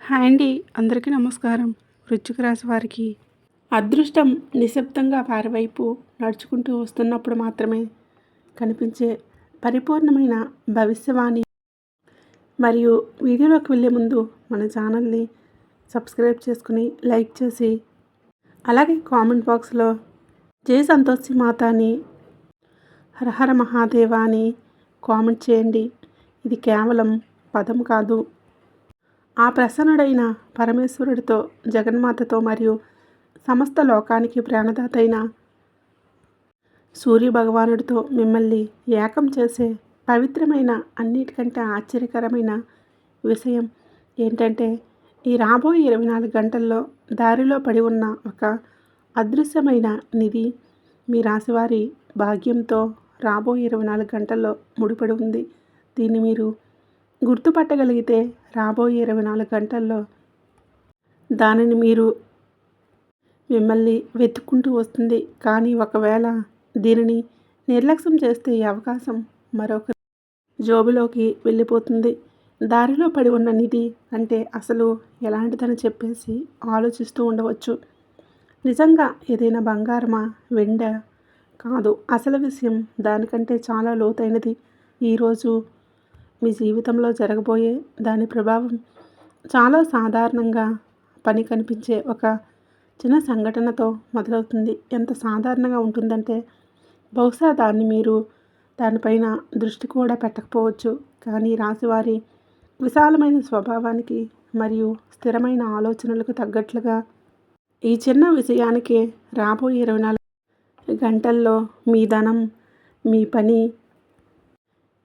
Hi అండి. అందరికీ నమస్కారం. వృశ్చిక రాశి వారికి అదృష్టం నిశ్శబ్దంగా వారి వైపు నడుచుకుంటూ వస్తున్నప్పుడు మాత్రమే కనిపించే పరిపూర్ణమైన భవిష్యవాణి. మరియు వీడియోలోకి వెళ్ళే ముందు మన ఛానల్ని సబ్స్క్రైబ్ చేసుకుని లైక్ చేసి అలాగే కామెంట్ బాక్స్లో జై సంతోషి మాత అని హరహర మహాదేవ అని కామెంట్ చేయండి. ఇది కేవలం పదం కాదు, ఆ ప్రసన్నుడైన పరమేశ్వరుడితో, జగన్మాతతో మరియు సమస్త లోకానికి ప్రాణదాత అయిన సూర్యభగవానుడితో మిమ్మల్ని ఏకం చేసే పవిత్రమైన అన్నిటికంటే ఆశ్చర్యకరమైన విషయం ఏంటంటే, ఈ రాబోయే 24 గంటల్లో దారిలో పడి ఉన్న ఒక అదృశ్యమైన నిధి మీ రాశివారి భాగ్యంతో రాబోయే 24 గంటల్లో ముడిపడి ఉంది. దీన్ని మీరు గుర్తుపట్టగలిగితే రాబోయే 24 గంటల్లో దానిని మీరు మిమ్మల్ని వెతుక్కుంటూ వస్తుంది. కానీ ఒకవేళ దీనిని నిర్లక్ష్యం చేస్తే ఈ అవకాశం మరొక జోబులోకి వెళ్ళిపోతుంది. దారిలో పడి ఉన్న నిధి అంటే అసలు ఎలాంటిదని చెప్పేసి ఆలోచిస్తూ ఉండవచ్చు. నిజంగా ఏదైనా బంగారమా, వెండా? కాదు, అసలు విషయం దానికంటే చాలా లోతైనది. ఈరోజు మీ జీవితంలో జరగబోయే దాని ప్రభావం చాలా సాధారణంగా పని కనిపించే ఒక చిన్న సంఘటనతో మొదలవుతుంది. ఎంత సాధారణంగా ఉంటుందంటే బహుశా మీరు దానిపైన దృష్టి కూడా పెట్టకపోవచ్చు. కానీ రాశివారి విశాలమైన స్వభావానికి మరియు స్థిరమైన ఆలోచనలకు తగ్గట్లుగా ఈ చిన్న విషయానికే రాబోయే 24 గంటల్లో మీ ధనం, మీ పని,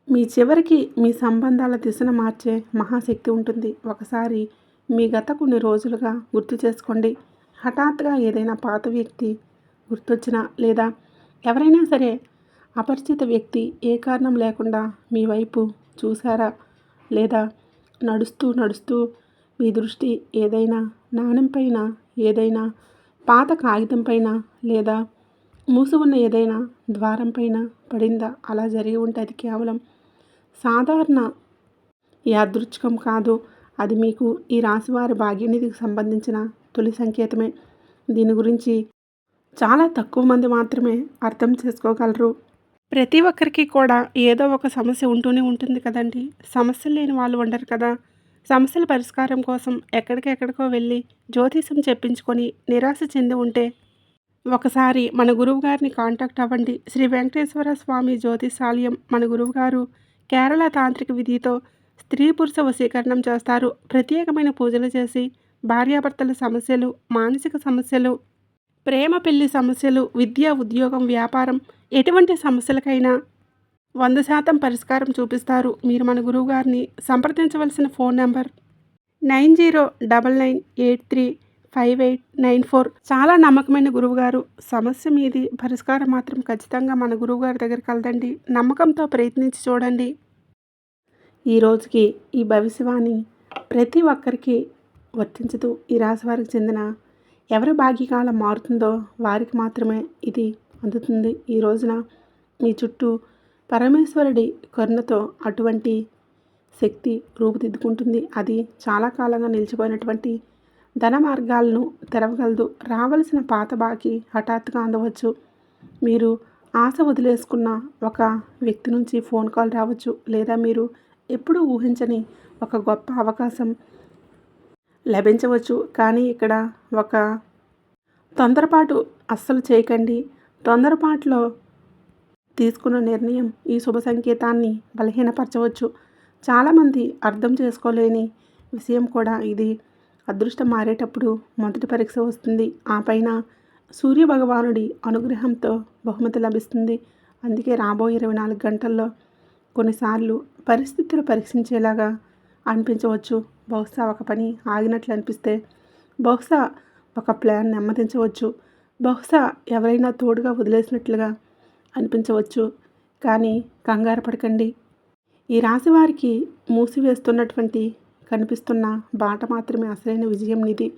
మీ చివరికి మీ సంబంధాల దిశను మార్చే మహాశక్తి ఉంటుంది. ఒకసారి మీ గత కొన్ని రోజులుగా గుర్తు చేసుకోండి. హఠాత్తుగా ఏదైనా పాత వ్యక్తి గుర్తొచ్చినా, లేదా ఎవరైనా సరే అపరిచిత వ్యక్తి ఏ కారణం లేకుండా మీ వైపు చూసారా? లేదా నడుస్తూ మీ దృష్టి ఏదైనా నాణెం పైన, ఏదైనా పాత కాగితం పైన, లేదా మూసి ఉన్న ఏదైనా ద్వారం పైన పడిందా? అలా జరిగి ఉంటే అది కేవలం సాధారణ యాదృచ్ఛికం కాదు. అది మీకు ఈ రాశివారి భాగ్యనిధికి సంబంధించిన తొలి సంకేతమే. దీని గురించి చాలా తక్కువ మంది మాత్రమే అర్థం చేసుకోగలరు. ప్రతి ఒక్కరికి కూడా ఏదో ఒక సమస్య ఉంటూనే ఉంటుంది కదండి. సమస్యలు లేని వాళ్ళు ఉండరు కదా. సమస్యల పరిష్కారం కోసం ఎక్కడికెక్కడికో వెళ్ళి జ్యోతిషం చెప్పించుకొని నిరాశ చెంది ఉంటే ఒకసారి మన గురువు గారిని కాంటాక్ట్ అవ్వండి. శ్రీ వెంకటేశ్వర స్వామి జ్యోతిషాలయం. మన గురువుగారు కేరళ తాంత్రిక విధితో స్త్రీ పురుష వశీకరణం చేస్తారు. ప్రత్యేకమైన పూజలు చేసి భార్యాభర్తల సమస్యలు, మానసిక సమస్యలు, ప్రేమ పెళ్లి సమస్యలు, విద్య, ఉద్యోగం, వ్యాపారం, ఎటువంటి సమస్యలకైనా 100% పరిష్కారం చూపిస్తారు. మీరు మన గురువుగారిని సంప్రదించవలసిన ఫోన్ నెంబర్ 9088358994. చాలా నమ్మకమైన గురువుగారు. సమస్య మీది, పరిష్కారం మాత్రం ఖచ్చితంగా మన గురువుగారి దగ్గర కలదండి. నమ్మకంతో ప్రయత్నించి చూడండి. ఈ రోజుకి ఈ భవిష్యవాణి ప్రతి ఒక్కరికి వర్తించదు. ఈ రాశి వారికి చెందిన ఎవరి భాగ్యకాలం మారుతుందో వారికి మాత్రమే ఇది అందుతుంది. ఈ రోజున మీ చుట్టూ పరమేశ్వరుడి కరుణతో అటువంటి శక్తి రూపుదిద్దుకుంటుంది. అది చాలా కాలంగా నిలిచిపోయినటువంటి ధన మార్గాలను తెరవగలదు. రావలసిన పాత బాకీ హఠాత్తుగా అందవచ్చు. మీరు ఆశ వదిలేసుకున్న ఒక వ్యక్తి నుంచి ఫోన్ కాల్ రావచ్చు. లేదా మీరు ఎప్పుడూ ఊహించని ఒక గొప్ప అవకాశం లభించవచ్చు. కానీ ఇక్కడ ఒక తొందరపాటు అస్సలు చేయకండి. తొందరపాటులో తీసుకున్న నిర్ణయం ఈ శుభ సంకేతాన్ని బలహీనపరచవచ్చు. చాలామంది అర్థం చేసుకోలేని విషయం కూడా ఇది. అదృష్టం మారేటప్పుడు మొదటి పరీక్ష వస్తుంది. ఆ పైన సూర్యభగవానుడి అనుగ్రహంతో బహుమతి లభిస్తుంది. అందుకే రాబోయే 24 గంటల్లో కొన్నిసార్లు పరిస్థితులు పరీక్షించేలాగా అనిపించవచ్చు. బహుశా ఒక పని ఆగినట్లు అనిపిస్తే, బహుశా ఒక ప్లాన్ నెమ్మదించవచ్చు, బహుశా ఎవరైనా తోడుగా వదిలేసినట్లుగా అనిపించవచ్చు. కానీ కంగారు పడకండి. ఈ రాశి వారికి మూసివేస్తున్నటువంటి కనిపిస్తున్న బాట మాత్రమే అసలైన విజయం నిధి.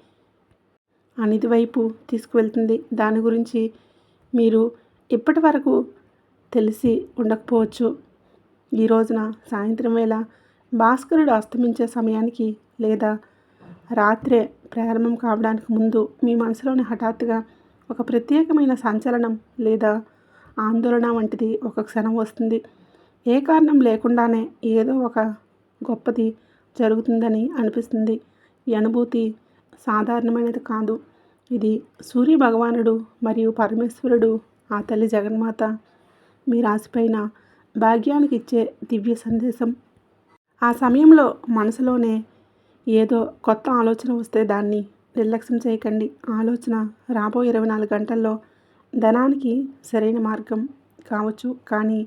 ఆ నిధి వైపు తీసుకువెళ్తుంది. దాని గురించి మీరు ఇప్పటి వరకు తెలిసి ఉండకపోవచ్చు. ఈ రోజున సాయంత్రం వేళ భాస్కరుడు అస్తమించే సమయానికి లేదా రాత్రే ప్రారంభం కావడానికి ముందు మీ మనసులోని హఠాత్తుగా ఒక ప్రత్యేకమైన సంచలనం లేదా ఆందోళన వంటిది ఒక క్షణం వస్తుంది. ఏ కారణం లేకుండానే ఏదో ఒక గొప్పది జరుగుతుందని అనిపిస్తుంది. ఈ అనుభూతి సాధారణమైనది కాదు. ఇది సూర్య భగవానుడు మరియు పరమేశ్వరుడు, ఆ తల్లి జగన్మాత మీ రాశిపైన భాగ్యానికి ఇచ్చే దివ్య సందేశం. ఆ సమయంలో మనసులోనే ఏదో కొత్త ఆలోచన వస్తే దాన్ని నిర్లక్ష్యం చేయకండి. ఆలోచన రాబోయే 24 గంటల్లో ధనానికి సరైన మార్గం కావచ్చు, కానీ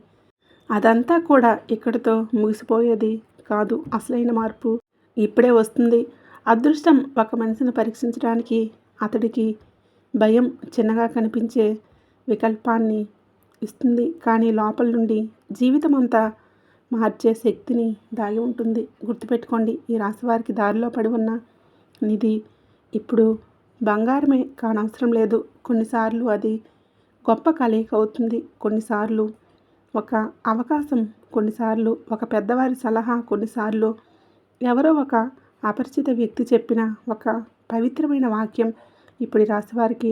అదంతా కూడా ఇక్కడితో ముగిసిపోయేది కాదు. అసలైన మార్పు ఇప్పుడే వస్తుంది. అదృష్టం ఒక మనిషిని పరీక్షించడానికి అతడికి భయం చిన్నగా కనిపించే వికల్పాన్ని ఇస్తుంది, కానీ లోపల నుండి జీవితం అంతా మార్చే శక్తిని దాగి ఉంటుంది. గుర్తుపెట్టుకోండి, ఈ రాశి వారికి దారిలో పడి ఉన్న నిధి ఇప్పుడు బంగారమే కానవసరం లేదు. కొన్నిసార్లు అది గొప్ప కలయిక అవుతుంది, కొన్నిసార్లు ఒక అవకాశం, కొన్నిసార్లు ఒక పెద్దవారి సలహా, కొన్నిసార్లు ఎవరో ఒక అపరిచిత వ్యక్తి చెప్పిన ఒక పవిత్రమైన వాక్యం. ఇప్పుడు ఈ రాశి వారికి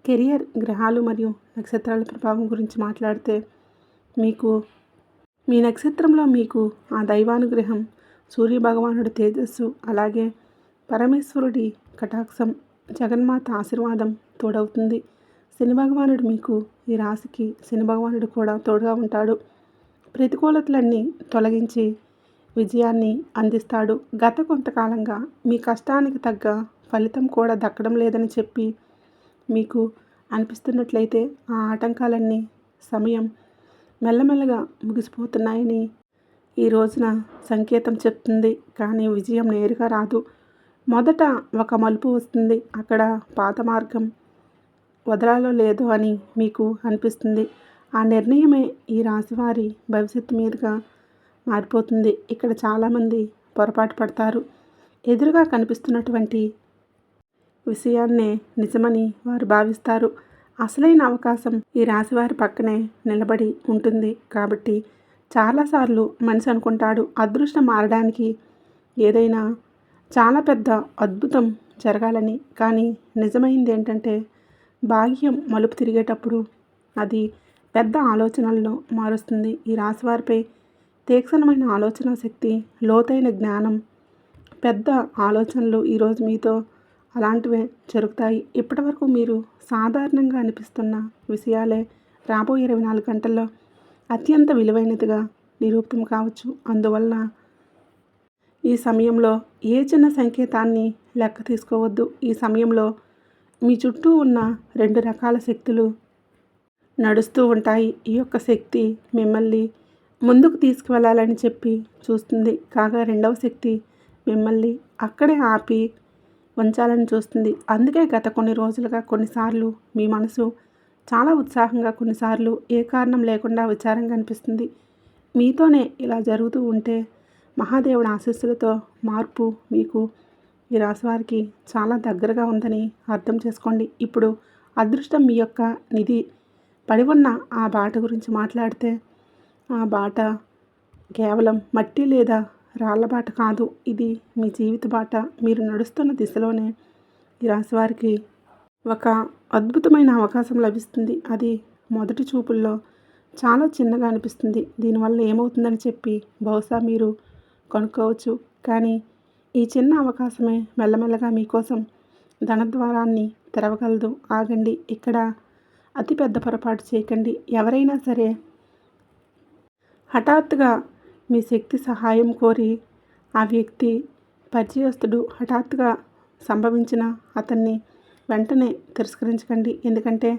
కెరియర్, గ్రహాలు మరియు నక్షత్రాల ప్రభావం గురించి మాట్లాడితే, మీకు మీ నక్షత్రంలో మీకు ఆ దైవానుగ్రహం, సూర్యభగవానుడి తేజస్సు, అలాగే పరమేశ్వరుడి కటాక్షం, జగన్మాత ఆశీర్వాదం తోడవుతుంది. శని భగవానుడు మీకు ఈ రాశికి శని భగవానుడు కూడా తోడుగా ఉంటాడు. ప్రతికూలతలన్నీ తొలగించి విజయాన్ని అందిస్తాడు. గత కొంతకాలంగా మీ కష్టానికి తగ్గ ఫలితం కూడా దక్కడం లేదని చెప్పి మీకు అనిపిస్తున్నట్లయితే ఆ ఆటంకాలన్నీ సమయం మెల్లమెల్లగా ముగిసిపోతున్నాయని ఈ రోజున సంకేతం చెప్తుంది. కానీ విజయం నేరుగా రాదు. మొదట ఒక మలుపు వస్తుంది. అక్కడ పాత మార్గం వదలాలో లేదో అని మీకు అనిపిస్తుంది. ఆ నిర్ణయమే ఈ రాశివారి భవిష్యత్తు మీదుగా మారిపోతుంది. ఇక్కడ చాలామంది పొరపాటు పడతారు. ఎదురుగా కనిపిస్తున్నటువంటి విషయాన్నే నిజమని వారు భావిస్తారు. అసలైన అవకాశం ఈ రాశివారి పక్కనే నిలబడి ఉంటుంది. కాబట్టి చాలాసార్లు మనిషి అనుకుంటాడు అదృష్టం మారడానికి ఏదైనా చాలా పెద్ద అద్భుతం జరగాలని. కానీ నిజమైంది ఏంటంటే, భాగ్యం మలుపు తిరిగేటప్పుడు అది పెద్ద ఆలోచనలను మారుస్తుంది. ఈ రాశివారిపై తీక్షణమైన ఆలోచన శక్తి, లోతైన జ్ఞానం, పెద్ద ఆలోచనలు ఈరోజు మీతో అలాంటివే జరుగుతాయి. ఇప్పటివరకు మీరు సాధారణంగా అనిపిస్తున్న విషయాలే రాబోయే 24 గంటల్లో అత్యంత విలువైనదిగా నిరూపితం కావచ్చు. అందువల్ల ఈ సమయంలో ఏ చిన్న సంకేతాన్ని లెక్క తీసుకోవద్దు. ఈ సమయంలో మీ చుట్టూ ఉన్న 2 రకాల శక్తులు నడుస్తూ ఉంటాయి. ఈ యొక్క శక్తి మిమ్మల్ని ముందుకు తీసుకువెళ్ళాలని చెప్పి చూస్తుంది, కాగా రెండవ శక్తి మిమ్మల్ని అక్కడే ఆపి ఉంచాలని చూస్తుంది. అందుకే గత కొన్ని రోజులుగా కొన్నిసార్లు మీ మనసు చాలా ఉత్సాహంగా, కొన్నిసార్లు ఏ కారణం లేకుండా విచారంగా అనిపిస్తుంది. మీతోనే ఇలా జరుగుతూ ఉంటే మహాదేవుడి ఆశీస్సులతో మార్పు మీకు ఈ రాశివారికి చాలా దగ్గరగా ఉందని అర్థం చేసుకోండి. ఇప్పుడు అదృష్టం మీ యొక్క నిధి పడి ఉన్న ఆ బాట గురించి మాట్లాడితే, ఆ బాట కేవలం మట్టి లేదా రాళ్ల బాట కాదు. ఇది మీ జీవిత బాట. మీరు నడుస్తున్న దిశలోనే ఈ రాశివారికి ఒక అద్భుతమైన అవకాశం లభిస్తుంది. అది మొదటి చూపుల్లో చాలా చిన్నగా అనిపిస్తుంది. దీనివల్ల ఏమవుతుందని చెప్పి బహుశా మీరు కనుక్కోవచ్చు. కానీ ఈ చిన్న అవకాశమే మెల్లమెల్లగా మీకోసం ధనద్వారాన్ని తెరవగలదు. ఆగండి, ఇక్కడ అతిపెద్ద పొరపాటు చేయకండి. ఎవరైనా సరే హఠాత్తుగా మీ శక్తి సహాయం కోరి ఆ వ్యక్తి పరిచయస్తుడు హఠాత్తుగా సంభవించిన అతన్ని వెంటనే తిరస్కరించకండి. ఎందుకంటే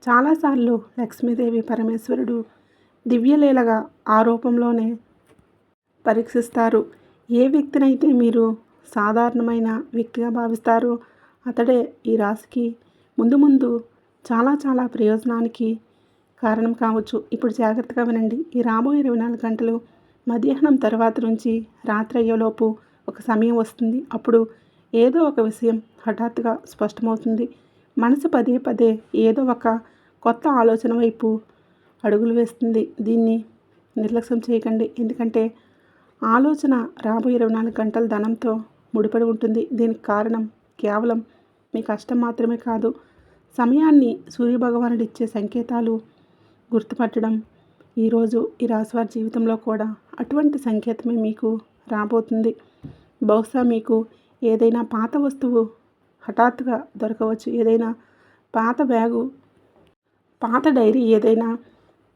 చాలాసార్లు లక్ష్మీదేవి, పరమేశ్వరుడు దివ్యలీలగా ఆ రూపంలోనే పరీక్షిస్తారు. ఏ వ్యక్తినైతే మీరు సాధారణమైన వ్యక్తిగా భావిస్తారో అతడే ఈ రాశికి ముందు ముందు చాలా చాలా ప్రయోజనానికి కారణం కావచ్చు. ఇప్పుడు జాగ్రత్తగా వినండి. ఈ రాబోయే 24 గంటలు మధ్యాహ్నం తర్వాత నుంచి రాత్రి అయ్యేలోపు ఒక సమయం వస్తుంది. అప్పుడు ఏదో ఒక విషయం హఠాత్తుగా స్పష్టమవుతుంది. మనసు పదే పదే ఏదో ఒక కొత్త ఆలోచన వైపు అడుగులు వేస్తుంది. దీన్ని నిర్లక్ష్యం చేయకండి. ఎందుకంటే ఆలోచన రాబోయే 24 గంటల ధనంతో ముడిపడి ఉంటుంది. దీనికి కారణం కేవలం మీ కష్టం మాత్రమే కాదు, సమయాన్ని సూర్యభగవానుడు ఇచ్చే సంకేతాలు గుర్తుపట్టడం. ఈరోజు ఈ రాశివారి జీవితంలో కూడా అటువంటి సంకేతమే మీకు రాబోతుంది. బహుశా మీకు ఏదైనా పాత వస్తువు హఠాత్తుగా దొరకవచ్చు. ఏదైనా పాత బ్యాగు, పాత డైరీ, ఏదైనా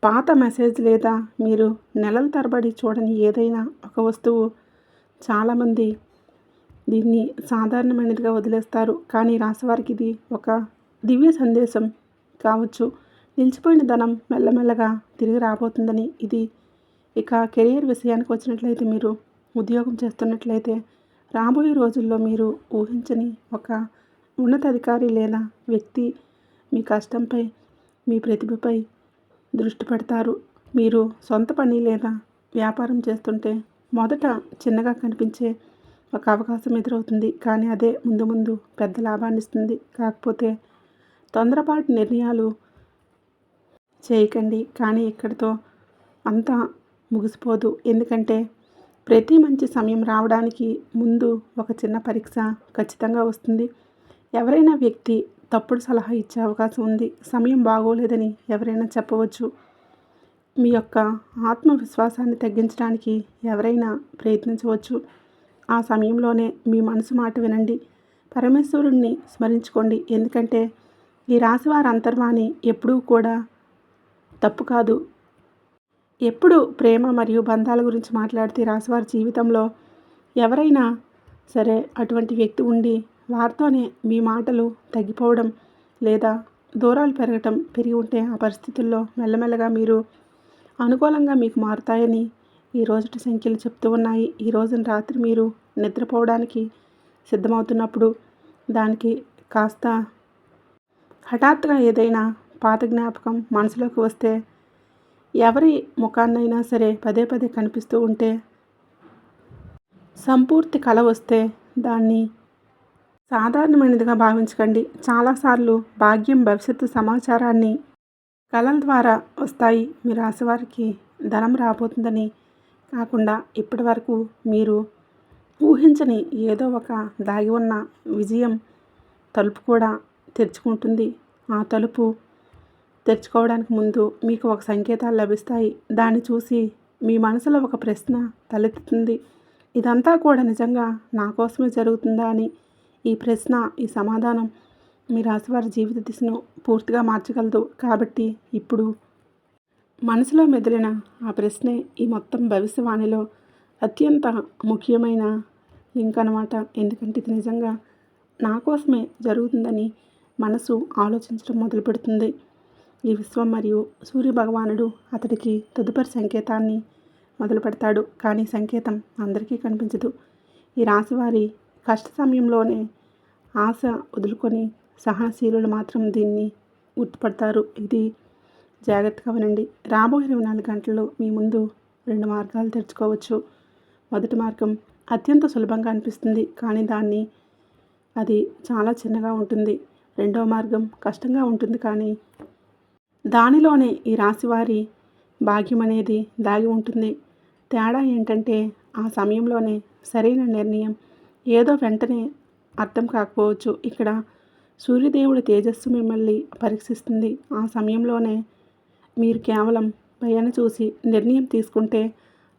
పాత మెసేజ్, లేదా మీరు నెలల తరబడి చూడని ఏదైనా ఒక వస్తువు. చాలామంది దీన్ని సాధారణమైనదిగా వదిలేస్తారు, కానీ రాశివారికి ఇది ఒక దివ్య సందేశం కావచ్చు. నిలిచిపోయిన ధనం మెల్లమెల్లగా తిరిగి రాబోతుందని ఇది. ఇక కెరియర్ విషయానికి వచ్చినట్లయితే, మీరు ఉద్యోగం చేస్తున్నట్లయితే రాబోయే రోజుల్లో మీరు ఊహించని ఒక ఉన్నతాధికారి లేదా వ్యక్తి మీ కష్టంపై, మీ ప్రతిభపై దృష్టి పెడతారు. మీరు సొంత పని లేదా వ్యాపారం చేస్తుంటే మొదట చిన్నగా కనిపించే ఒక అవకాశం ఎదురవుతుంది, కానీ అదే ముందు ముందు పెద్ద లాభాన్ని ఇస్తుంది. కాకపోతే తొందరపాటు నిర్ణయాలు చేయకండి. కానీ ఇక్కడితో అంతా ముగిసిపోదు. ఎందుకంటే ప్రతి మంచి సమయం రావడానికి ముందు ఒక చిన్న పరీక్ష ఖచ్చితంగా వస్తుంది. ఎవరైనా వ్యక్తి తప్పుడు సలహా ఇచ్చే అవకాశం ఉంది. సమయం బాగోలేదని ఎవరైనా చెప్పవచ్చు. మీ యొక్క ఆత్మవిశ్వాసాన్ని తగ్గించడానికి ఎవరైనా ప్రయత్నించవచ్చు. ఆ సమయంలోనే మీ మనసు మాట వినండి. పరమేశ్వరుణ్ణి స్మరించుకోండి. ఎందుకంటే ఈ రాశివారి అంతర్వాణి ఎప్పుడూ కూడా తప్పు కాదు. ఎప్పుడు ప్రేమ మరియు బంధాల గురించి మాట్లాడితే రాశివారి జీవితంలో ఎవరైనా సరే అటువంటి వ్యక్తి ఉండి వారితోనే మీ మాటలు తగ్గిపోవడం లేదా దూరాలు పెరిగి ఉంటే ఆ పరిస్థితుల్లో మెల్లమెల్లగా మీరు అనుకూలంగా మీకు మారుతాయని ఈ రోజుటి సంఖ్యలు చెప్తూ ఉన్నాయి. ఈ రోజున రాత్రి మీరు నిద్రపోవడానికి సిద్ధమవుతున్నప్పుడు దానికి కాస్త హఠాత్తుగా ఏదైనా పాత జ్ఞాపకం మనసులోకి వస్తే, ఎవరి ముఖాన్నైనా సరే పదే పదే కనిపిస్తూ ఉంటే, సంపూర్తి కల వస్తే దాన్ని సాధారణమైనదిగా భావించకండి. చాలాసార్లు భాగ్యం, భవిష్యత్తు సమాచారాన్ని కళల ద్వారా వస్తాయి. మీ రాశివారికి ధనం రాబోతుందని కాకుండా ఇప్పటి వరకు మీరు ఊహించని ఏదో ఒక దాగి ఉన్న విజయం తలుపు కూడా తెరుచుకుంటుంది. ఆ తలుపు తెరుచుకోవడానికి ముందు మీకు ఒక సంకేతాలు లభిస్తాయి. దాన్ని చూసి మీ మనసులో ఒక ప్రశ్న తలెత్తుతుంది. ఇదంతా కూడా నిజంగా నా కోసమే జరుగుతుందా అని. ఈ ప్రశ్న, ఈ సమాధానం మీ రాశివారి జీవిత దిశను పూర్తిగా మార్చగలదు. కాబట్టి ఇప్పుడు మనసులో మెదిలిన ఆ ప్రశ్నే ఈ మొత్తం భవిష్యవాణిలో అత్యంత ముఖ్యమైన లింక్ అన్నమాట. ఎందుకంటే ఇది నిజంగా నా కోసమే జరుగుతుందని మనసు ఆలోచించడం మొదలు పెడుతుంది. ఈ విశ్వం మరియు సూర్య భగవానుడు అతడికి తదుపరి సంకేతాన్ని మొదలు పెడతాడు. కానీ సంకేతం అందరికీ కనిపించదు. ఈ రాశివారి కష్ట సమయంలోనే ఆశ వదులుకొని సహనశీలులు మాత్రం దీన్ని గుర్తుపడతారు. ఇది జాగ్రత్తగా వినండి. రాబోయే 24 గంటల్లో మీ ముందు 2 మార్గాలు తెరుచుకోవచ్చు. మొదటి మార్గం అత్యంత సులభంగా అనిపిస్తుంది, కానీ అది చాలా చిన్నగా ఉంటుంది. రెండవ మార్గం కష్టంగా ఉంటుంది, కానీ దానిలోనే ఈ రాశివారి భాగ్యం అనేది దాగి ఉంటుంది. తేడా ఏంటంటే ఆ సమయంలోనే సరైన నిర్ణయం ఏదో వెంటనే అర్థం కాకపోవచ్చు. ఇక్కడ సూర్యదేవుడి తేజస్సు మిమ్మల్ని పరీక్షిస్తుంది. ఆ సమయంలోనే మీరు కేవలం భయాన్ని చూసి నిర్ణయం తీసుకుంటే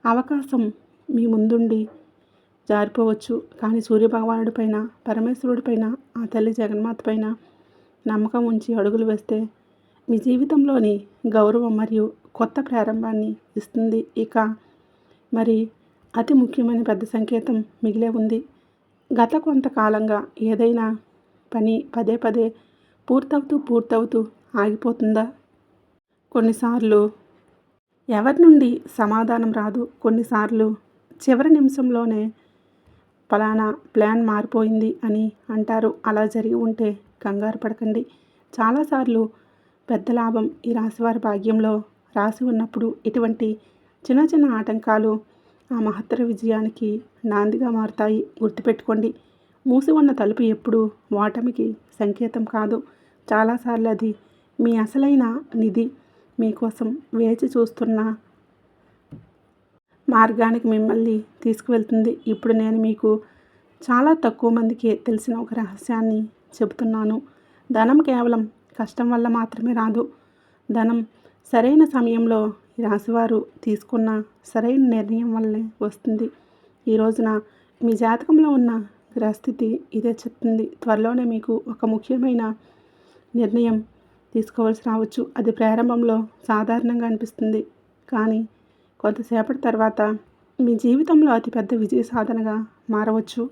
అవకాశం మీ ముందుండి జారిపోవచ్చు. కానీ సూర్యభగవానుడి పైన, పరమేశ్వరుడి పైన, ఆ తల్లి జగన్మాత పైన నమ్మకం ఉంచి అడుగులు వేస్తే మీ జీవితంలోని గౌరవం మరియు కొత్త ప్రారంభాన్ని ఇస్తుంది. ఇక మరి అతి ముఖ్యమైన పెద్ద సంకేతం మిగిలే ఉంది. గత కొంతకాలంగా ఏదైనా పని పదే పదే పూర్తవుతూ ఆగిపోతుందా? కొన్నిసార్లు ఎవరి నుండి సమాధానం రాదు. కొన్నిసార్లు చివరి నిమిషంలోనే ఫలానా ప్లాన్ మారిపోయింది అని అంటారు. అలా జరిగి ఉంటే కంగారు పడకండి. చాలాసార్లు పెద్ద లాభం ఈ రాశివారి భాగ్యంలో రాసి ఉన్నప్పుడు ఇటువంటి చిన్న చిన్న ఆటంకాలు ఆ మహత్తర విజయానికి నాందిగా మారుతాయి. గుర్తుపెట్టుకోండి, మూసి ఉన్న తలుపు ఎప్పుడూ ఓటమికి సంకేతం కాదు. చాలాసార్లు అది మీ అసలైన నిధి మీకోసం వేచి చూస్తున్న మార్గానికి మిమ్మల్ని తీసుకువెళ్తుంది. ఇప్పుడు నేను మీకు చాలా తక్కువ మందికి తెలిసిన ఒక రహస్యాన్ని చెబుతున్నాను. ధనం కేవలం కష్టం వల్ల మాత్రమే రాదు. ధనం సరైన సమయంలో ఈ రాశివారు తీసుకున్న సరైన నిర్ణయం వల్లే వస్తుంది. ఈ రోజున మీ జాతకంలో ఉన్న గ్రహస్థితి ఇదే చెప్తుంది. త్వరలోనే మీకు ఒక ముఖ్యమైన నిర్ణయం తీసుకోవాల్సి రావచ్చు. అది ప్రారంభంలో సాధారణంగా అనిపిస్తుంది, కానీ కొంతసేపటి తర్వాత మీ జీవితంలో అతిపెద్ద విజయ సాధనగా మారవచ్చు.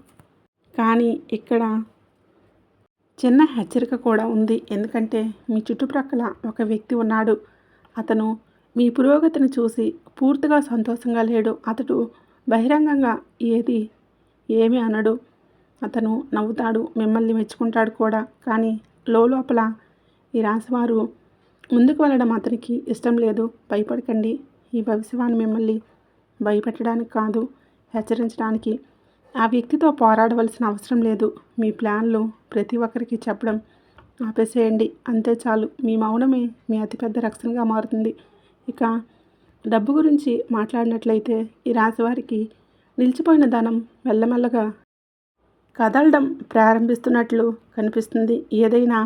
కానీ ఇక్కడ చిన్న హెచ్చరిక కూడా ఉంది. ఎందుకంటే మీ చుట్టుప్రక్కల ఒక వ్యక్తి ఉన్నాడు. అతను మీ పురోగతిని చూసి పూర్తిగా సంతోషంగా లేడు. అతడు బహిరంగంగా ఏమీ అనడు. అతను నవ్వుతాడు, మిమ్మల్ని మెచ్చుకుంటాడు కూడా. కానీ లోపల ఈ రాశివారు ముందుకు వెళ్ళడం అతనికి ఇష్టం లేదు. భయపడకండి. ఈ భవిష్యవాణి మిమ్మల్ని భయపెట్టడానికి కాదు, హెచ్చరించడానికి. ఆ వ్యక్తితో పోరాడవలసిన అవసరం లేదు. మీ ప్లాన్లు ప్రతి ఒక్కరికి చెప్పడం ఆపేసేయండి. అంతే చాలు. మీ మౌనమే మీ అతిపెద్ద రక్షణగా మారుతుంది. ఇక డబ్బు గురించి మాట్లాడినట్లయితే ఈ రాశివారికి నిలిచిపోయిన ధనం మెల్లమెల్లగా కదలడం ప్రారంభిస్తున్నట్లు కనిపిస్తుంది. ఏదైనా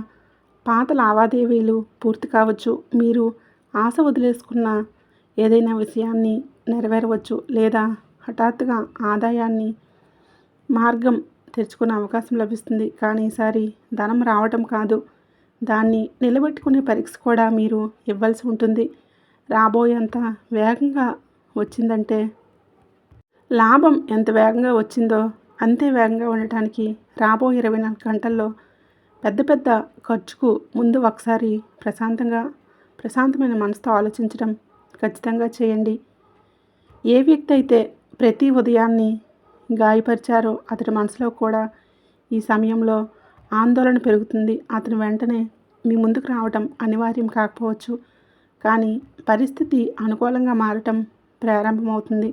పాత లావాదేవీలు పూర్తి కావచ్చు. మీరు ఆశ వదిలేసుకున్న ఏదైనా విషయాన్ని నెరవేరవచ్చు. లేదా హఠాత్తుగా ఆదాయాన్ని మార్గం తెరుచుకునే అవకాశం లభిస్తుంది. కానీ ఈసారి ధనం రావటం కాదు, దాన్ని నిలబెట్టుకునే పరీక్ష కూడా మీరు ఇవ్వాల్సి ఉంటుంది. రాబోయేంత వేగంగా వచ్చిందంటే లాభం ఎంత వేగంగా వచ్చిందో అంతే వేగంగా ఉండటానికి రాబోయే 24 గంటల్లో పెద్ద ఖర్చుకు ముందు ఒకసారి ప్రశాంతమైన మనసుతో ఆలోచించడం ఖచ్చితంగా చేయండి. ఏ వ్యక్తి అయితే ప్రతి ఉదయాన్ని గాయపరిచారో అతడి మనసులో కూడా ఈ సమయంలో ఆందోళన పెరుగుతుంది. అతను వెంటనే మీ ముందుకు రావటం అనివార్యం కాకపోవచ్చు, కానీ పరిస్థితి అనుకూలంగా మారటం ప్రారంభమవుతుంది.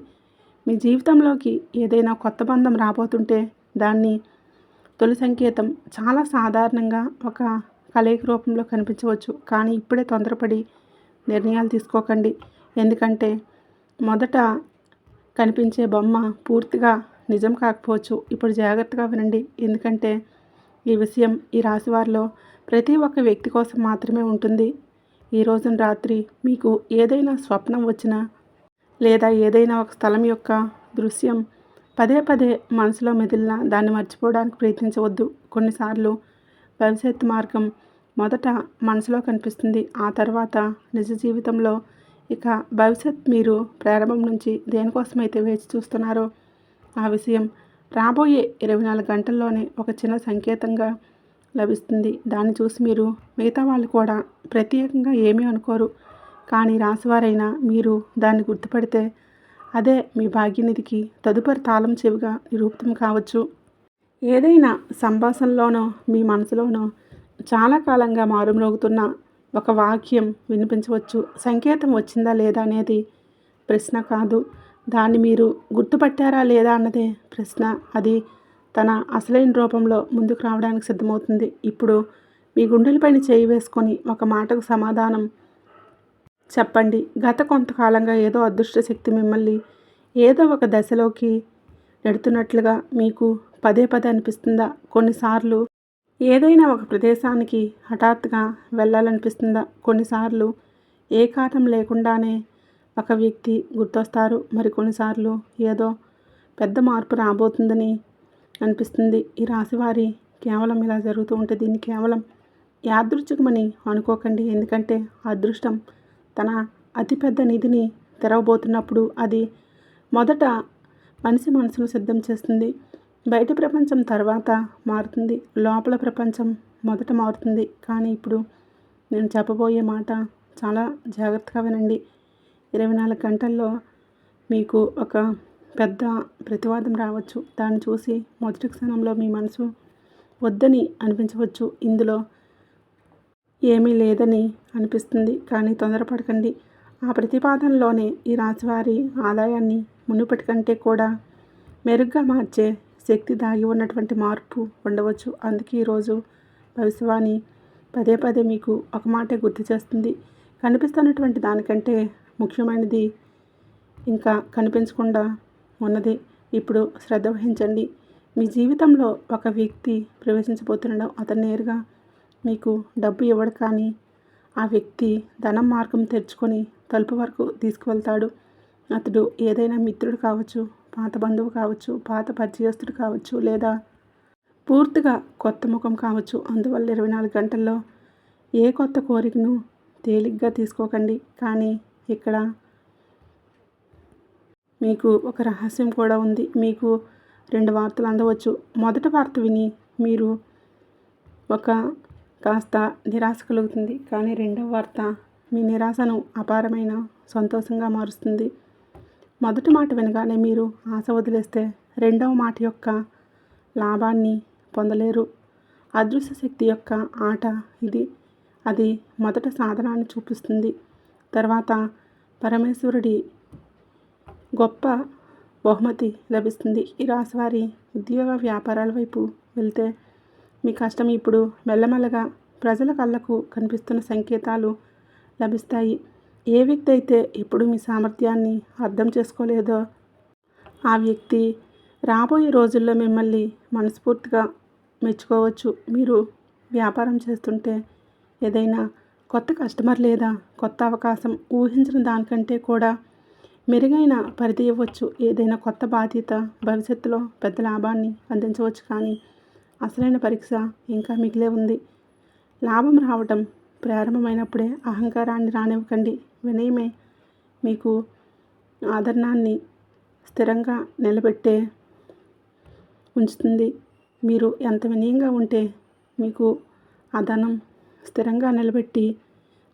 మీ జీవితంలోకి ఏదైనా కొత్త బంధం రాబోతుంటే దాన్ని తొలి సంకేతం చాలా సాధారణంగా ఒక కలయిక రూపంలో కనిపించవచ్చు. కానీ ఇప్పుడే తొందరపడి నిర్ణయాలు తీసుకోకండి. ఎందుకంటే మొదట కనిపించే బొమ్మ పూర్తిగా నిజం కాకపోవచ్చు. ఇప్పుడు జాగ్రత్తగా వినండి. ఎందుకంటే ఈ విషయం ఈ రాశివారిలో ప్రతి ఒక్క వ్యక్తి కోసం మాత్రమే ఉంటుంది. ఈ రోజున రాత్రి మీకు ఏదైనా స్వప్నం వచ్చినా లేదా ఏదైనా ఒక స్థలం యొక్క దృశ్యం పదే మనసులో మెదిలినా దాన్ని మర్చిపోవడానికి ప్రయత్నించవద్దు. కొన్నిసార్లు భవిష్యత్తు మార్గం మొదట మనసులో కనిపిస్తుంది, ఆ తర్వాత నిజ జీవితంలో. ఇక భవిష్యత్ మీరు ప్రారంభం నుంచి దేనికోసమైతే వేచి చూస్తున్నారో ఆ విషయం రాబోయే 24 గంటల్లోనే ఒక చిన్న సంకేతంగా లభిస్తుంది. దాన్ని చూసి మీరు మిగతా వాళ్ళు కూడా ప్రత్యేకంగా ఏమీ అనుకోరు. కానీ రాశివారైనా మీరు దాన్ని గుర్తుపడితే అదే మీ భాగ్యనిధికి తదుపరి తాళం చెవిగా నిరూపితం కావచ్చు. ఏదైనా సంభాషణలోనో మీ మనసులోనో చాలా కాలంగా మారుమ్రోగుతున్న ఒక వాక్యం వినిపించవచ్చు. సంకేతం వచ్చిందా లేదా అనేది ప్రశ్న కాదు, దాన్ని మీరు గుర్తుపట్టారా లేదా అన్నదే ప్రశ్న. అది తన అసలైన రూపంలో ముందుకు రావడానికి సిద్ధమవుతుంది. ఇప్పుడు మీ గుండెలపైన చేయి వేసుకొని ఒక మాటకు సమాధానం చెప్పండి. గత కొంతకాలంగా ఏదో అదృష్ట శక్తి మిమ్మల్ని ఏదో ఒక దశలోకి నెడుతున్నట్లుగా మీకు పదే అనిపిస్తుందా? కొన్నిసార్లు ఏదైనా ఒక ప్రదేశానికి హఠాత్తుగా వెళ్ళాలనిపిస్తుందా? కొన్నిసార్లు ఏ కారణం లేకుండానే ఒక వ్యక్తి గుర్తొస్తారు. మరికొన్నిసార్లు ఏదో పెద్ద మార్పు రాబోతుందని అనిపిస్తుంది. ఈ రాశివారి కేవలం ఇలా జరుగుతూ ఉంటే దీన్ని కేవలం యాదృచ్ఛికమని అనుకోకండి. ఎందుకంటే అదృష్టం తన అతిపెద్ద నిధిని తెరవబోతున్నప్పుడు అది మొదట మనిషి మనసును సిద్ధం చేస్తుంది. బయట ప్రపంచం తర్వాత మారుతుంది, లోపల ప్రపంచం మొదట మారుతుంది. కానీ ఇప్పుడు నేను చెప్పబోయే మాట చాలా జాగ్రత్తగా వినండి. 24 గంటల్లో మీకు ఒక పెద్ద ప్రతివాదం రావచ్చు. దాన్ని చూసి మొదటి క్షణంలో మీ మనసు వద్దని అనిపించవచ్చు, ఇందులో ఏమీ లేదని అనిపిస్తుంది. కానీ తొందరపడకండి. ఆ ప్రతిపాదనలోనే ఈ రాశివారి ఆదాయాన్ని మునుపటి కంటే కూడా మెరుగ్గా మార్చే శక్తి దాగి ఉన్నటువంటి మార్పు ఉండవచ్చు. అందుకే ఈరోజు భవిష్యవాణి పదే మీకు ఒక మాటే గుర్తు చేస్తుంది. కనిపిస్తున్నటువంటి దానికంటే ముఖ్యమైనది ఇంకా కనిపించకుండా ఉన్నది. ఇప్పుడు శ్రద్ధ వహించండి. మీ జీవితంలో ఒక వ్యక్తి ప్రవేశించబోతుండడం, అతను నేరుగా మీకు డబ్బు ఇవ్వడు, కానీ ఆ వ్యక్తి ధనం మార్గం తెరుచుకొని తలుపు వరకు తీసుకువెళ్తాడు. అతడు ఏదైనా మిత్రుడు కావచ్చు, పాత బంధువు కావచ్చు, పాత పరిచయస్తుడు కావచ్చు, లేదా పూర్తిగా కొత్త ముఖం కావచ్చు. అందువల్ల 24 గంటల్లో ఏ కొత్త కోరికను తేలిగ్గా తీసుకోకండి. కానీ ఇక్కడ మీకు ఒక రహస్యం కూడా ఉంది. మీకు 2 వార్తలు అందవచ్చు. మొదటి వార్త విని మీరు కాస్త నిరాశ కలుగుతుంది, కానీ రెండవ వార్త మీ నిరాశను అపారమైన సంతోషంగా మారుస్తుంది. మొదటి మాట వినగానే మీరు ఆశ వదిలేస్తే రెండవ మాట యొక్క లాభాన్ని పొందలేరు. అదృశ్య శక్తి యొక్క ఆట ఇది. అది మొదట సాధనాన్ని చూపిస్తుంది, తర్వాత పరమేశ్వరుడి గొప్ప బహుమతి లభిస్తుంది. ఈ రాశి వారి ఉద్యోగ వ్యాపారాల వైపు వెళ్తే మీ కష్టం ఇప్పుడు మెల్లమెల్లగా ప్రజల కళ్ళకు కనిపిస్తున్న సంకేతాలు లభిస్తాయి. ఏ వ్యక్తి అయితే ఎప్పుడు మీ సామర్థ్యాన్ని అర్థం చేసుకోలేదో ఆ వ్యక్తి రాబోయే రోజుల్లో మిమ్మల్ని మనస్ఫూర్తిగా మెచ్చుకోవచ్చు. మీరు వ్యాపారం చేస్తుంటే ఏదైనా కొత్త కస్టమర్ లేదా కొత్త అవకాశం ఊహించిన దానికంటే కూడా మెరుగైన పరిధి ఇవ్వచ్చు. ఏదైనా కొత్త బాధ్యత భవిష్యత్తులో పెద్ద లాభాన్ని అందించవచ్చు, కానీ అసలైన పరీక్ష ఇంకా మిగిలే ఉంది. లాభం రావటం ప్రారంభమైనప్పుడే అహంకారాన్ని రానివ్వకండి. వినయమే మీకు ఆదరణాన్ని స్థిరంగా నిలబెట్టే ఉంచుతుంది. మీరు ఎంత వినయంగా ఉంటే మీకు ఆ ధనం స్థిరంగా నిలబెట్టి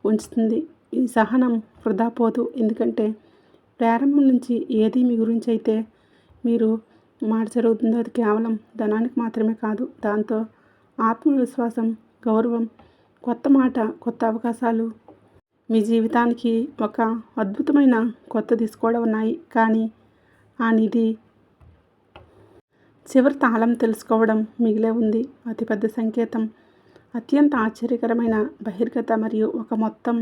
ఉంచుతుంది. ఈ సహనం వృధా పోదు. ఎందుకంటే ప్రారంభం నుంచి ఏది మీ గురించి అయితే మీరు మాట జరుగుతుందో అది కేవలం ధనానికి మాత్రమే కాదు. దాంతో ఆత్మవిశ్వాసం, గౌరవం, కొత్త మాట, కొత్త అవకాశాలు మీ జీవితానికి ఒక అద్భుతమైన కొత్త దిశ కూడా ఉన్నాయి. కానీ ఆ నిధి చివరి తాళం తెలుసుకోవడం మిగిలే ఉంది. అతిపెద్ద సంకేతం, అత్యంత ఆశ్చర్యకరమైన బహిర్గత మరియు ఒక మొత్తం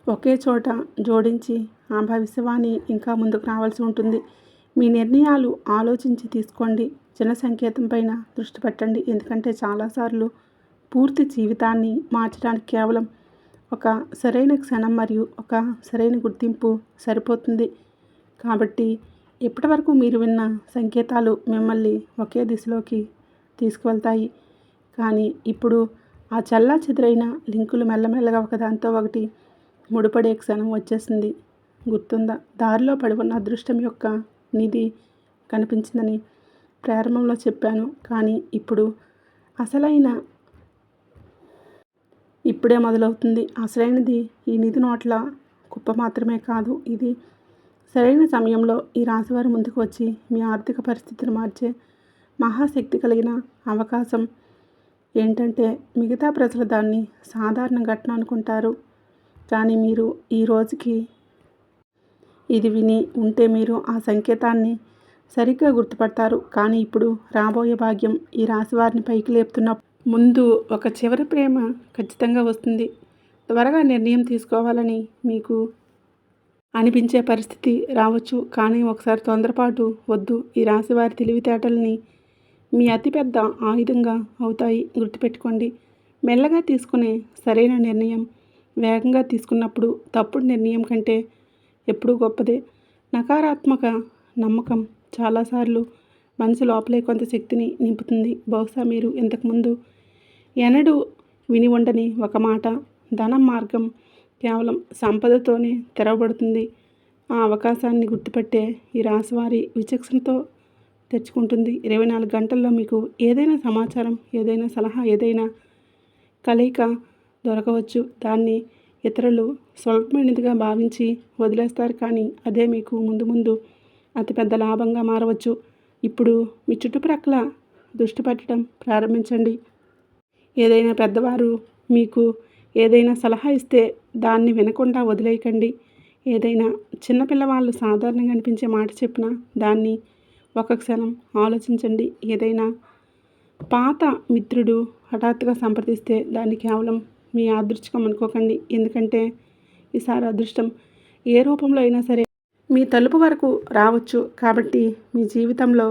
ఒకే చోట జోడించి ఆ భవిష్యవాణి ఇంకా ముందుకు రావాల్సి ఉంటుంది. మీ నిర్ణయాలు ఆలోచించి తీసుకోండి. చిన్న సంకేతం పైన దృష్టి పెట్టండి, ఎందుకంటే చాలాసార్లు పూర్తి జీవితాన్ని మార్చడానికి కేవలం ఒక సరైన క్షణం మరియు ఒక సరైన గుర్తింపు సరిపోతుంది. కాబట్టి ఇప్పటి వరకు మీరు విన్న సంకేతాలు మిమ్మల్ని ఒకే దిశలోకి తీసుకువెళ్తాయి, కానీ ఇప్పుడు ఆ చల్లా చెదురైన లింకులు మెల్లమెల్లగా ఒకదాంతో ఒకటి ముడిపడే క్షణం వచ్చేసింది. గుర్తుందా? దారిలో పడి ఉన్న అదృష్టం యొక్క నిధి కనిపించిందని ప్రారంభంలో చెప్పాను, కానీ ఇప్పుడే మొదలవుతుంది. అసలైనది ఈ నిధి నోట్ల కుప్ప మాత్రమే కాదు. ఇది సరైన సమయంలో ఈ రాశివారి ముందుకు వచ్చి మీ ఆర్థిక పరిస్థితిని మార్చే మహాశక్తి కలిగిన అవకాశం. ఏంటంటే మిగతా ప్రజలు దాన్ని సాధారణ ఘటన అనుకుంటారు, కానీ మీరు ఈ రోజుకి ఇది విని ఉంటే మీరు ఆ సంకేతాన్ని సరిగ్గా గుర్తుపడతారు. కానీ ఇప్పుడు రాబోయే భాగ్యం ఈ రాశి వారిని పైకి లేపుతున్న ముందు ఒక చివరి ప్రేమ ఖచ్చితంగా వస్తుంది. త్వరగా నిర్ణయం తీసుకోవాలని మీకు అనిపించే పరిస్థితి రావచ్చు, కానీ ఒకసారి తొందరపాటు వద్దు. ఈ రాశి వారి తెలివితేటల్ని మీ అతిపెద్ద ఆయుధంగా అవుతాయి. గుర్తుపెట్టుకోండి, మెల్లగా తీసుకునే సరైన నిర్ణయం వేగంగా తీసుకున్నప్పుడు తప్పుడు నిర్ణయం కంటే ఎప్పుడూ గొప్పదే. నకారాత్మక నమ్మకం చాలాసార్లు మనసు లోపలే కొంత శక్తిని నింపుతుంది. బహుశా మీరు ఇంతకుముందు ఎన్నడూ విని ఉండని ఒక మాట, ధనం మార్గం కేవలం సంపదతోనే తెరవబడుతుంది. ఆ అవకాశాన్ని గుర్తుపట్టే ఈ రాశివారి విచక్షణతో తెచ్చుకుంటుంది. 24 గంటల్లో మీకు ఏదైనా సమాచారం, ఏదైనా సలహా, ఏదైనా కలయిక దొరకవచ్చు. దాన్ని ఇతరులు స్వల్పమైనదిగా భావించి వదిలేస్తారు, కానీ అదే మీకు ముందు ముందు అతిపెద్ద లాభంగా మారవచ్చు. ఇప్పుడు మీ చుట్టుప్రక్కల దృష్టి పెట్టడం ప్రారంభించండి. ఏదైనా పెద్దవారు మీకు ఏదైనా సలహా ఇస్తే దాన్ని వినకుండా వదిలేయకండి. ఏదైనా చిన్నపిల్లవాళ్ళు సాధారణంగా అనిపించే మాట చెప్పినా దాన్ని ఒక క్షణం ఆలోచించండి. ఏదైనా పాత మిత్రుడు హఠాత్తుగా సంప్రదిస్తే దాన్ని కేవలం మీ అదృష్టం అనుకోకండి, ఎందుకంటే ఈసారి అదృష్టం ఏ రూపంలో అయినా సరే మీ తలుపు వరకు రావచ్చు. కాబట్టి మీ జీవితంలో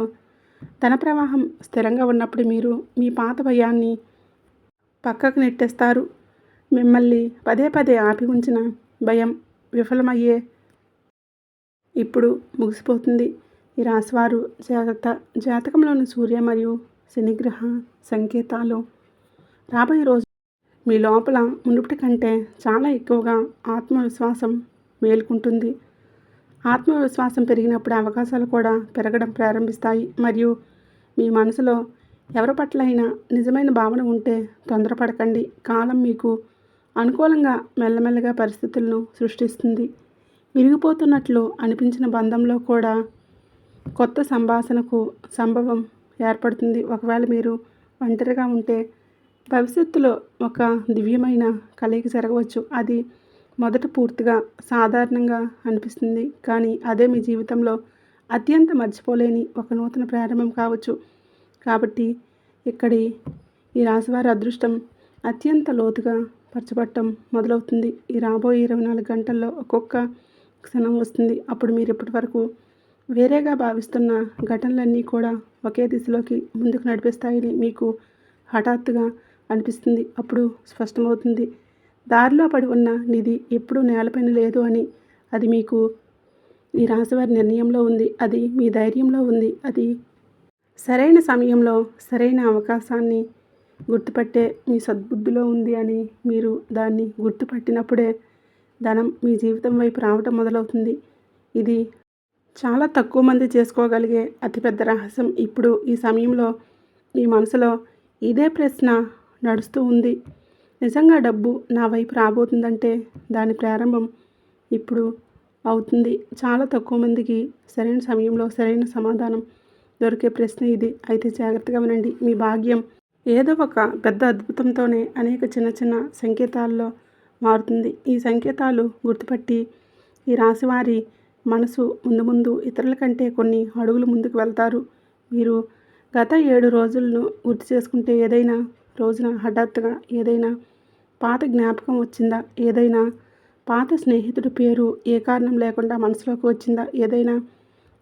ధన ప్రవాహం స్థిరంగా ఉన్నప్పుడు మీరు మీ పాత భయాన్ని పక్కకు నెట్టేస్తారు. మిమ్మల్ని పదే పదే ఆపి ఉంచిన భయం విఫలమయ్యే ఇప్పుడు ముగిసిపోతుంది. ఈ రాశివారు జాగ్రత్త. జాతకంలోని సూర్య మరియు శనిగ్రహ సంకేతాలు రాబోయే రోజు మీ లోపల మునుపటి కంటే చాలా ఎక్కువగా ఆత్మవిశ్వాసం మేలుకుంటుంది. ఆత్మవిశ్వాసం పెరిగినప్పుడు అవకాశాలు కూడా పెరగడం ప్రారంభిస్తాయి. మరియు మీ మనసులో ఎవరి పట్ల అయినా నిజమైన భావన ఉంటే తొందరపడకండి. కాలం మీకు అనుకూలంగా మెల్లమెల్లగా పరిస్థితులను సృష్టిస్తుంది. విరిగిపోతున్నట్లు అనిపించిన బంధంలో కూడా కొత్త సంభాషణకు సంభవం ఏర్పడుతుంది. ఒకవేళ మీరు ఒంటరిగా ఉంటే భవిష్యత్తులో ఒక దివ్యమైన కలయిక జరగవచ్చు. అది మొదట పూర్తిగా సాధారణంగా అనిపిస్తుంది, కానీ అదే మీ జీవితంలో అత్యంత మర్చిపోలేని ఒక నూతన ప్రారంభం కావచ్చు. కాబట్టి ఇక్కడి ఈ రాశివారి అదృష్టం అత్యంత లోతుగా పరచబట్టం మొదలవుతుంది. ఈ రాబోయే 24 గంటల్లో ఒక్కొక్క క్షణం వస్తుంది. అప్పుడు మీరు ఇప్పటి వరకు వేరేగా భావిస్తున్న ఘటనలన్నీ కూడా ఒకే దిశలోకి ముందుకు నడిపిస్తాయని మీకు హఠాత్తుగా అనిపిస్తుంది. అప్పుడు స్పష్టమవుతుంది, దారిలో పడి ఉన్న నిధి ఎప్పుడూ నేలపైన లేదు అని. అది మీకు ఈ రాశివారి నిర్ణయంలో ఉంది. అది మీ ధైర్యంలో ఉంది. అది సరైన సమయంలో సరైన అవకాశాన్ని గుర్తుపట్టే మీ సద్బుద్ధిలో ఉంది అని. మీరు దాన్ని గుర్తుపట్టినప్పుడే ధనం మీ జీవితం వైపు రావటం మొదలవుతుంది. ఇది చాలా తక్కువ మంది చేసుకోగలిగే అతిపెద్ద రహస్యం. ఇప్పుడు ఈ సమయంలో మీ మనసులో ఇదే ప్రశ్న నడుస్తూ ఉంది. నిజంగా డబ్బు నా వైపు రాబోతుందంటే దాని ప్రారంభం ఇప్పుడు అవుతుంది. చాలా తక్కువ మందికి సరైన సమయంలో సరైన సమాధానం దొరికే ప్రశ్న ఇది. అయితే జాగ్రత్తగా వినండి. మీ భాగ్యం ఏదో ఒక పెద్ద అద్భుతంతోనే అనేక చిన్న చిన్న సంకేతాల్లో మారుతుంది. ఈ సంకేతాలు గుర్తుపట్టి ఈ రాశివారి మనసు ముందు ముందు ఇతరుల కంటే కొన్ని అడుగులు ముందుకు వెళ్తారు. మీరు గత 7 రోజులను గుర్తు చేసుకుంటే ఏదైనా రోజున హఠాత్తుగా ఏదైనా పాత జ్ఞాపకం వచ్చిందా? ఏదైనా పాత స్నేహితుడి పేరు ఏ కారణం లేకుండా మనసులోకి వచ్చిందా? ఏదైనా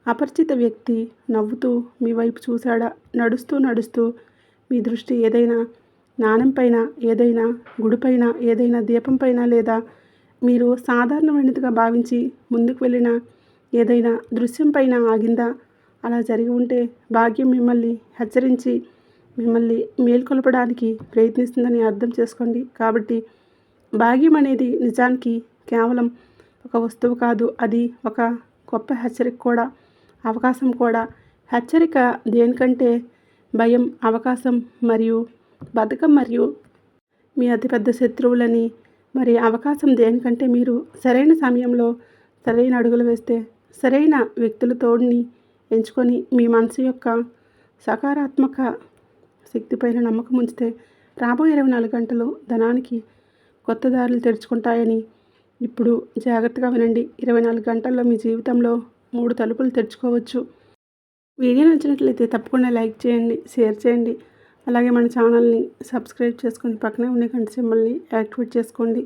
అపరిచిత వ్యక్తి నవ్వుతూ మీ వైపు చూశాడా? నడుస్తూ నడుస్తూ మీ దృష్టి ఏదైనా నాణెంపైన, ఏదైనా గుడిపైన, ఏదైనా దీపంపైన, లేదా మీరు సాధారణమైనదిగా భావించి ముందుకు వెళ్ళిన ఏదైనా దృశ్యంపైన ఆగిందా? అలా జరిగి ఉంటే భాగ్యం మిమ్మల్ని హెచ్చరించి మిమ్మల్ని మేల్కొల్పడానికి ప్రయత్నిస్తుందని అర్థం చేసుకోండి. కాబట్టి భాగ్యం అనేది నిజానికి కేవలం ఒక వస్తువు కాదు, అది ఒక గొప్ప హెచ్చరిక కూడా, అవకాశం కూడా. హెచ్చరిక దేనికంటే భయం, అవకాశం మరియు బద్ధకం మరియు మీ అతిపెద్ద శత్రువులని. మరి అవకాశం దేనికంటే మీరు సరైన సమయంలో సరైన అడుగులు వేస్తే, సరైన వ్యక్తుల తోడుని ఎంచుకొని మీ మనసు యొక్క సకారాత్మక శక్తిపైన నమ్మకం ఉంచితే రాబోయే 24 గంటలు ధనానికి కొత్త దారులు తెరుచుకుంటాయని. ఇప్పుడు జాగ్రత్తగా వినండి. 24 గంటల్లో మీ జీవితంలో 3 తలుపులు తెరుచుకోవచ్చు. వీడియో నచ్చినట్లయితే తప్పకుండా లైక్ చేయండి, షేర్ చేయండి. అలాగే మన ఛానల్ని సబ్స్క్రైబ్ చేసుకొని పక్కనే ఉండే గంట సింబల్ని యాక్టివేట్ చేసుకోండి.